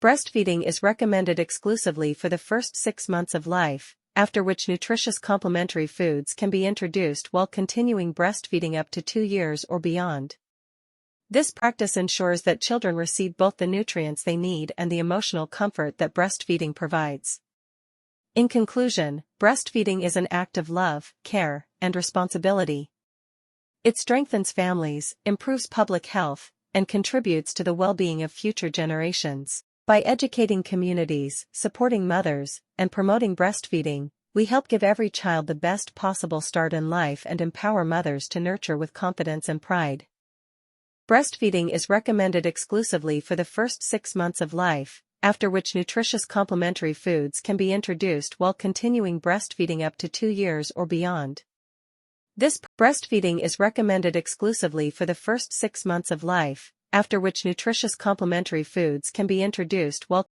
Breastfeeding is recommended exclusively for the first 6 months of life, after which nutritious complementary foods can be introduced while continuing breastfeeding up to 2 years or beyond. This practice ensures that children receive both the nutrients they need and the emotional comfort that breastfeeding provides. In conclusion, breastfeeding is an act of love, care, and responsibility. It strengthens families, improves public health, and contributes to the well-being of future generations. By educating communities, supporting mothers, and promoting breastfeeding, we help give every child the best possible start in life and empower mothers to nurture with confidence and pride. Breastfeeding is recommended exclusively for the first 6 months of life, after which nutritious complementary foods can be introduced while continuing breastfeeding up to 2 years or beyond. This breastfeeding is recommended exclusively for the first 6 months of life, after which nutritious complementary foods can be introduced while